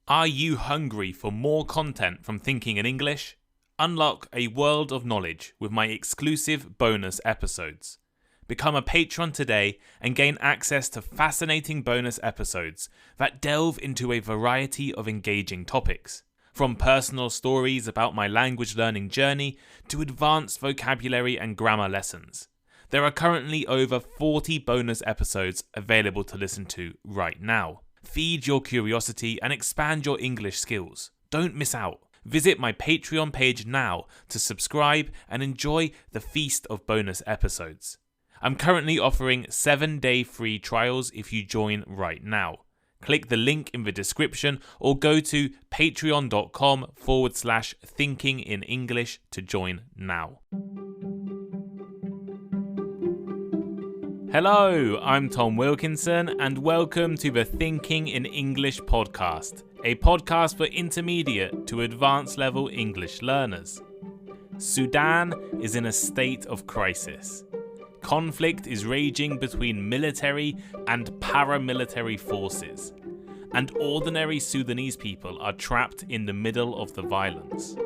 Are you hungry for more content from Thinking in English? Unlock a world of knowledge with my exclusive bonus episodes. Become a patron today and gain access to fascinating bonus episodes that delve into a variety of engaging topics, from personal stories about my language learning journey to advanced vocabulary and grammar lessons. There are currently over 40 bonus episodes available to listen to right now. Feed your curiosity and expand your English skills. Don't miss out. Visit my Patreon page now to subscribe and enjoy the feast of bonus episodes. I'm currently offering 7-day free trials if you join right now. Click the link in the description or go to patreon.com/thinkinginenglish to join now. Hello, I'm Tom Wilkinson and welcome to the Thinking in English podcast, a podcast for intermediate to advanced level English learners. Sudan is in a state of crisis. Conflict is raging between military and paramilitary forces, and ordinary Sudanese people are trapped in the middle of the violence.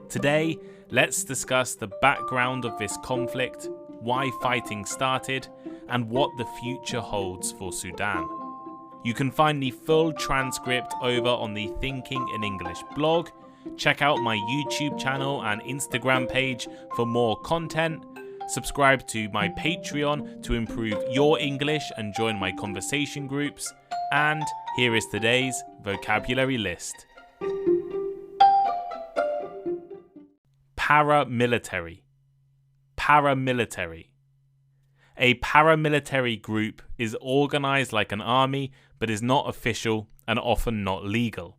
Today, let's discuss the background of this conflict, why fighting started, and what the future holds for Sudan. You can find the full transcript over on the Thinking in English blog. Check out my YouTube channel and Instagram page for more content. Subscribe to my Patreon to improve your English and join my conversation groups. And here is today's vocabulary list. Paramilitary. Paramilitary. A paramilitary group is organized like an army but is not official and often not legal.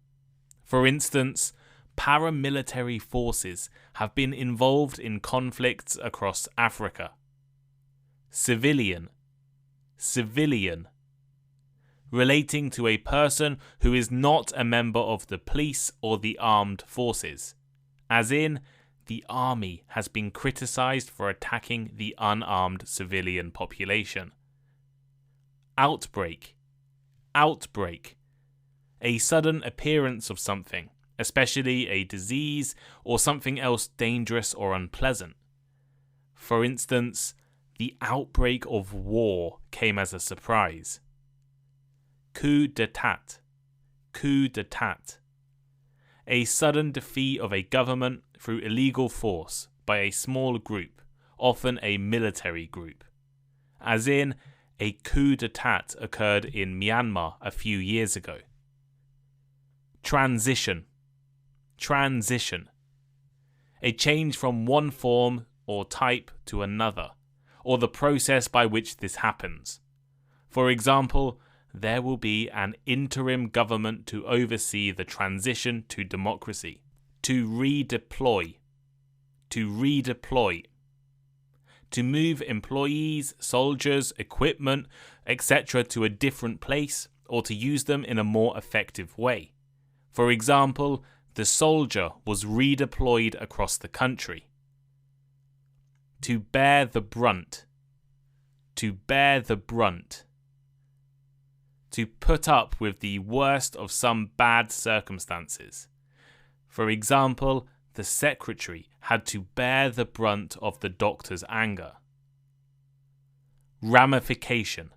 For instance, paramilitary forces have been involved in conflicts across Africa. Civilian. Civilian. Relating to a person who is not a member of the police or the armed forces, as in, the army has been criticized for attacking the unarmed civilian population. Outbreak. Outbreak. A sudden appearance of something, especially a disease or something else dangerous or unpleasant. For instance, the outbreak of war came as a surprise. Coup d'etat. Coup d'etat. A sudden defeat of a government through illegal force by a small group, often a military group. As in, a coup d'etat occurred in Myanmar a few years ago. Transition. Transition. A change from one form or type to another, or the process by which this happens. For example, there will be an interim government to oversee the transition to democracy. To redeploy. To redeploy. To move employees, soldiers, equipment, etc. to a different place or to use them in a more effective way. For example, the soldier was redeployed across the country. To bear the brunt. To bear the brunt. To put up with the worst of some bad circumstances. For example, the secretary had to bear the brunt of the doctor's anger. Ramification.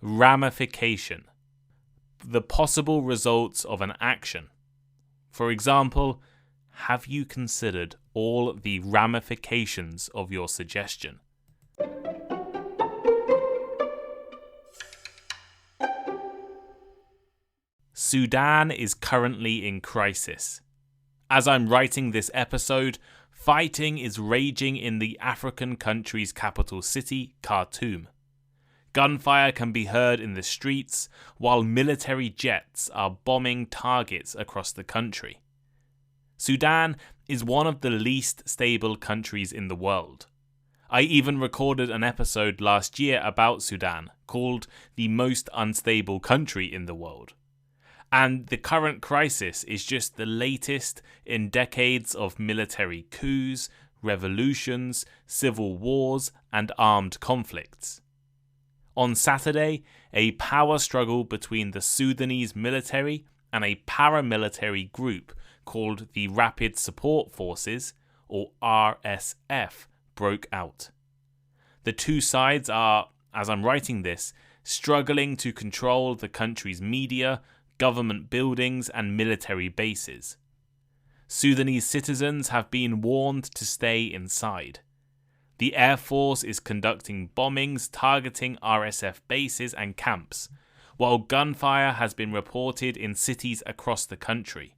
Ramification. The possible results of an action. For example, have you considered all the ramifications of your suggestion? Sudan is currently in crisis. As I'm writing this episode, fighting is raging in the African country's capital city, Khartoum. Gunfire can be heard in the streets, while military jets are bombing targets across the country. Sudan is one of the least stable countries in the world. I even recorded an episode last year about Sudan, called The Most Unstable Country in the World. And the current crisis is just the latest in decades of military coups, revolutions, civil wars, and armed conflicts. On Saturday, a power struggle between the Sudanese military and a paramilitary group called the Rapid Support Forces, or RSF, broke out. The two sides are, as I'm writing this, struggling to control the country's media, government buildings, and military bases. Sudanese citizens have been warned to stay inside. The Air Force is conducting bombings targeting RSF bases and camps, while gunfire has been reported in cities across the country.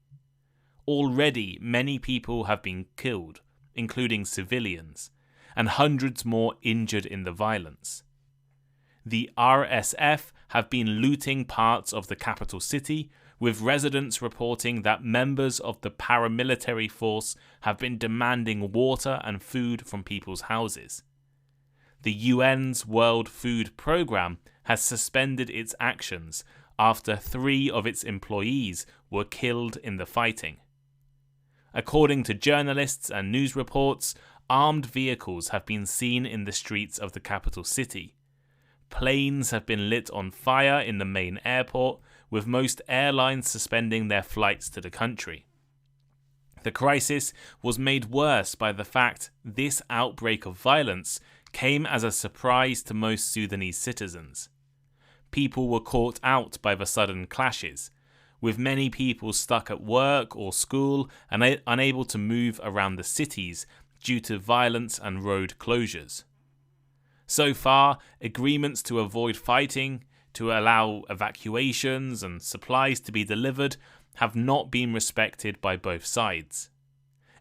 Already, many people have been killed, including civilians, and hundreds more injured in the violence. The RSF have been looting parts of the capital city, with residents reporting that members of the paramilitary force have been demanding water and food from people's houses. The UN's World Food Programme has suspended its actions after 3 of its employees were killed in the fighting. According to journalists and news reports, armed vehicles have been seen in the streets of the capital city. Planes have been lit on fire in the main airport, with most airlines suspending their flights to the country. The crisis was made worse by the fact this outbreak of violence came as a surprise to most Sudanese citizens. People were caught out by the sudden clashes, with many people stuck at work or school and unable to move around the cities due to violence and road closures. So far, agreements to avoid fighting, to allow evacuations and supplies to be delivered, have not been respected by both sides.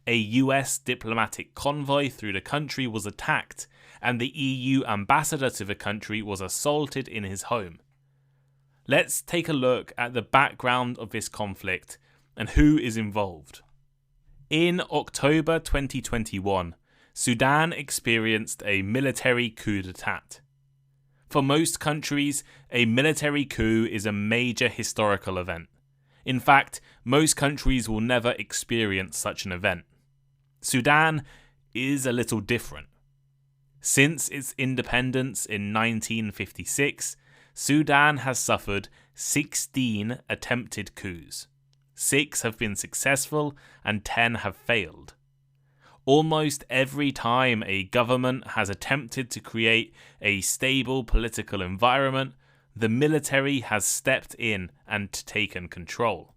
A US diplomatic convoy through the country was attacked, and the EU ambassador to the country was assaulted in his home. Let's take a look at the background of this conflict and who is involved. In October 2021, Sudan experienced a military coup d'etat. For most countries, a military coup is a major historical event. In fact, most countries will never experience such an event. Sudan is a little different. Since its independence in 1956, Sudan has suffered 16 attempted coups. 6 have been successful and 10 have failed. Almost every time a government has attempted to create a stable political environment, the military has stepped in and taken control.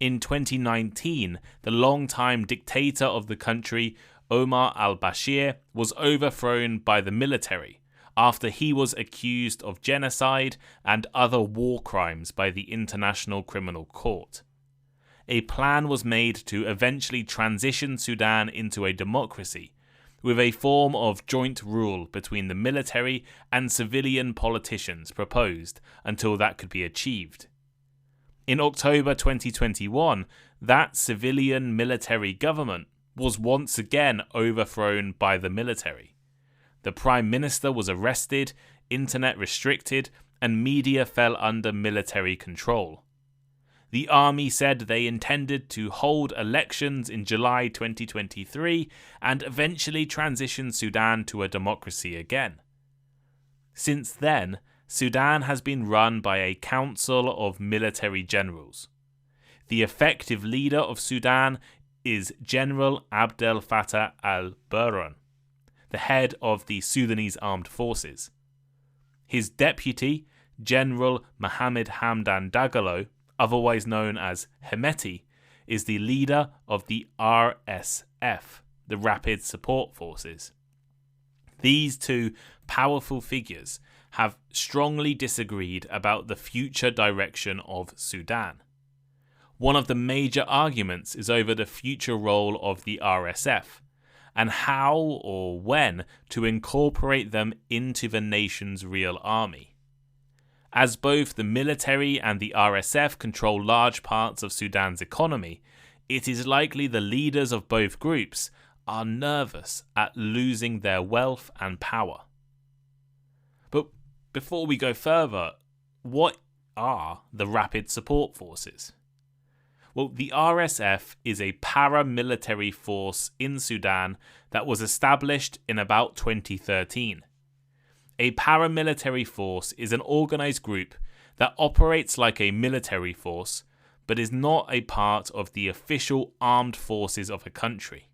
In 2019, the long-time dictator of the country, Omar al-Bashir, was overthrown by the military after he was accused of genocide and other war crimes by the International Criminal Court. A plan was made to eventually transition Sudan into a democracy, with a form of joint rule between the military and civilian politicians proposed until that could be achieved. In October 2021, that civilian-military government was once again overthrown by the military. The Prime Minister was arrested, internet restricted, and media fell under military control. The army said they intended to hold elections in July 2023 and eventually transition Sudan to a democracy again. Since then, Sudan has been run by a council of military generals. The effective leader of Sudan is General Abdel Fattah al-Burhan, the head of the Sudanese armed forces. His deputy, General Mohammed Hamdan Dagalo, otherwise known as Hemeti, is the leader of the RSF, the Rapid Support Forces. These two powerful figures have strongly disagreed about the future direction of Sudan. One of the major arguments is over the future role of the RSF, and how or when to incorporate them into the nation's real army. As both the military and the RSF control large parts of Sudan's economy, it is likely the leaders of both groups are nervous at losing their wealth and power. But before we go further, what are the Rapid Support Forces? Well, the RSF is a paramilitary force in Sudan that was established in about 2013. A paramilitary force is an organized group that operates like a military force, but is not a part of the official armed forces of a country.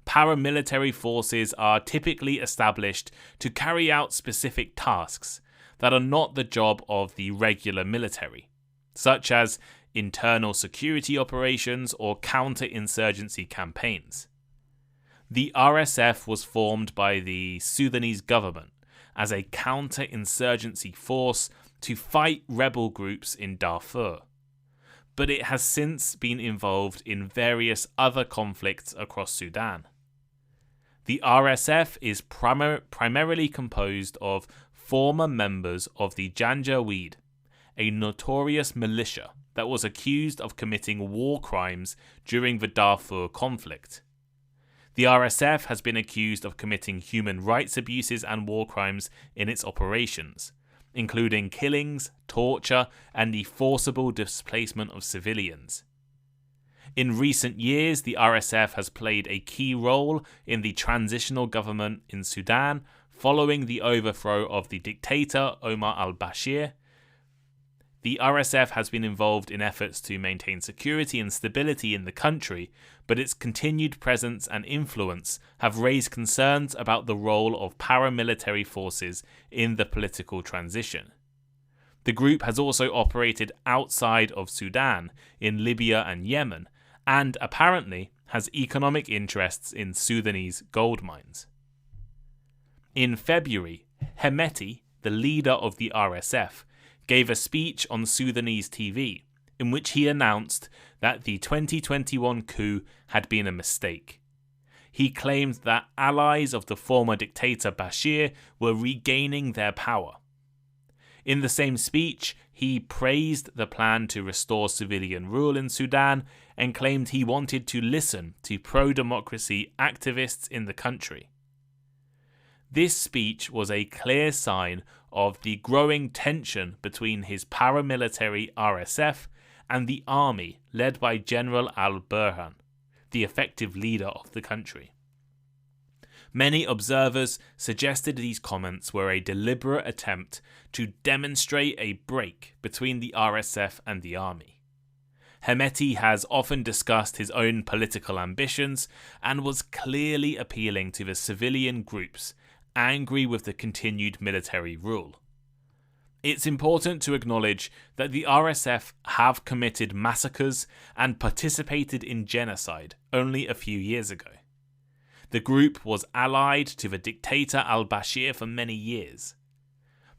Paramilitary forces are typically established to carry out specific tasks that are not the job of the regular military, such as internal security operations or counter-insurgency campaigns. The RSF was formed by the Sudanese government as a counter-insurgency force to fight rebel groups in Darfur, but it has since been involved in various other conflicts across Sudan. The RSF is primarily composed of former members of the Janjaweed, a notorious militia that was accused of committing war crimes during the Darfur conflict. The RSF has been accused of committing human rights abuses and war crimes in its operations, including killings, torture, and the forcible displacement of civilians. In recent years, the RSF has played a key role in the transitional government in Sudan following the overthrow of the dictator Omar al-Bashir. The RSF has been involved in efforts to maintain security and stability in the country, but its continued presence and influence have raised concerns about the role of paramilitary forces in the political transition. The group has also operated outside of Sudan, in Libya and Yemen, and apparently has economic interests in Sudanese gold mines. In February, Hemeti, the leader of the RSF, gave a speech on Sudanese TV in which he announced that the 2021 coup had been a mistake. He claimed that allies of the former dictator Bashir were regaining their power. In the same speech, he praised the plan to restore civilian rule in Sudan and claimed he wanted to listen to pro-democracy activists in the country. This speech was a clear sign of the growing tension between his paramilitary RSF and the army led by General al-Burhan, the effective leader of the country. Many observers suggested these comments were a deliberate attempt to demonstrate a break between the RSF and the army. Hemeti has often discussed his own political ambitions and was clearly appealing to the civilian groups angry with the continued military rule. It's important to acknowledge that the RSF have committed massacres and participated in genocide only a few years ago. The group was allied to the dictator al-Bashir for many years.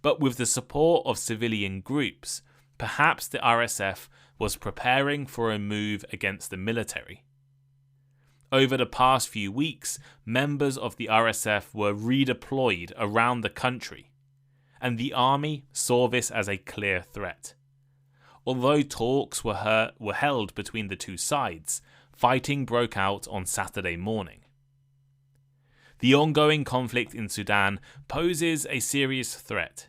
But with the support of civilian groups, perhaps the RSF was preparing for a move against the military. Over the past few weeks, members of the RSF were redeployed around the country, and the army saw this as a clear threat. Although talks were held between the two sides, fighting broke out on Saturday morning. The ongoing conflict in Sudan poses a serious threat,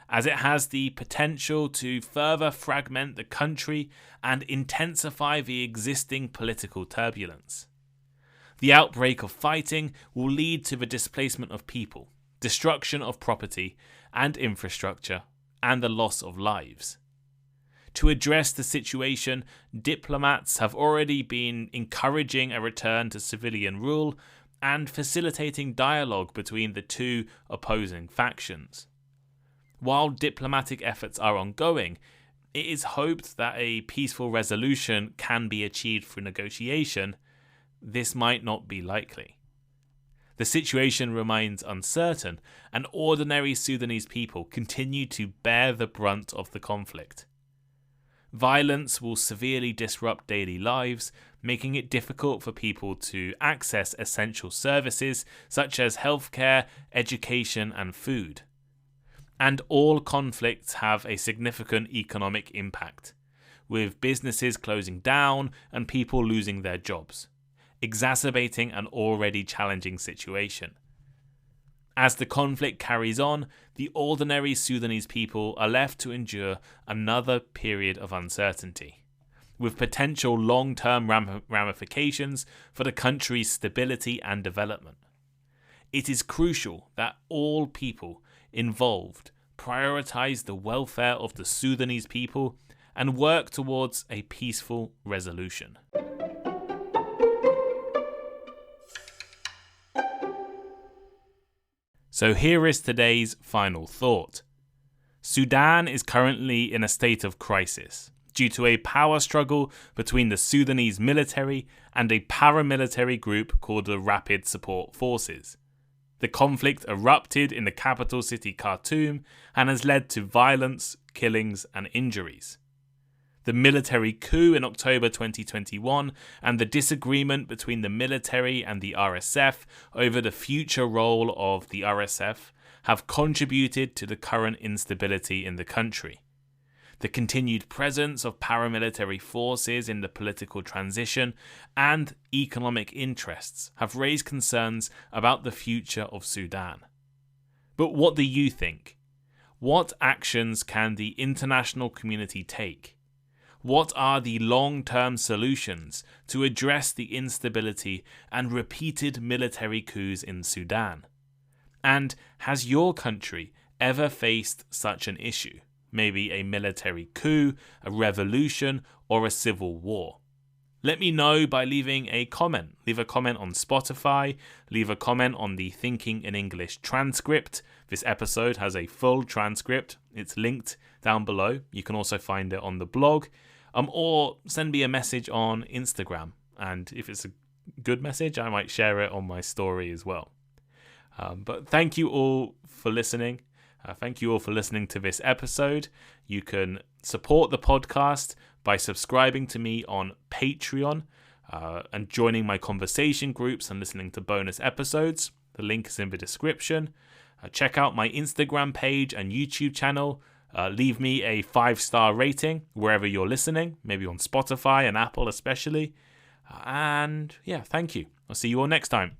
as it has the potential to further fragment the country and intensify the existing political turbulence. The outbreak of fighting will lead to the displacement of people, destruction of property and infrastructure, and the loss of lives. To address the situation, diplomats have already been encouraging a return to civilian rule and facilitating dialogue between the two opposing factions. While diplomatic efforts are ongoing, it is hoped that a peaceful resolution can be achieved through negotiation. This might not be likely. The situation remains uncertain, and ordinary Sudanese people continue to bear the brunt of the conflict. Violence will severely disrupt daily lives, making it difficult for people to access essential services such as healthcare, education, and food. And all conflicts have a significant economic impact, with businesses closing down and people losing their jobs, exacerbating an already challenging situation. As the conflict carries on, the ordinary Sudanese people are left to endure another period of uncertainty, with potential long-term ramifications for the country's stability and development. It is crucial that all people involved prioritize the welfare of the Sudanese people and work towards a peaceful resolution. So here is today's final thought. Sudan is currently in a state of crisis due to a power struggle between the Sudanese military and a paramilitary group called the Rapid Support Forces. The conflict erupted in the capital city Khartoum and has led to violence, killings and injuries. The military coup in October 2021 and the disagreement between the military and the RSF over the future role of the RSF have contributed to the current instability in the country. The continued presence of paramilitary forces in the political transition and economic interests have raised concerns about the future of Sudan. But what do you think? What actions can the international community take? What are the long-term solutions to address the instability and repeated military coups in Sudan? And has your country ever faced such an issue? Maybe a military coup, a revolution, or a civil war? Let me know by leaving a comment. Leave a comment on Spotify, leave a comment on the Thinking in English transcript. This episode has a full transcript. It's linked down below. You can also find it on the blog. Or send me a message on Instagram. And if it's a good message, I might share it on my story as well. But thank you all for listening. Thank you all for listening to this episode. You can support the podcast by subscribing to me on Patreon and joining my conversation groups and listening to bonus episodes. The link is in the description. Check out my Instagram page and YouTube channel. Leave me a 5-star rating wherever you're listening, maybe on Spotify and Apple especially. And yeah, thank you. I'll see you all next time.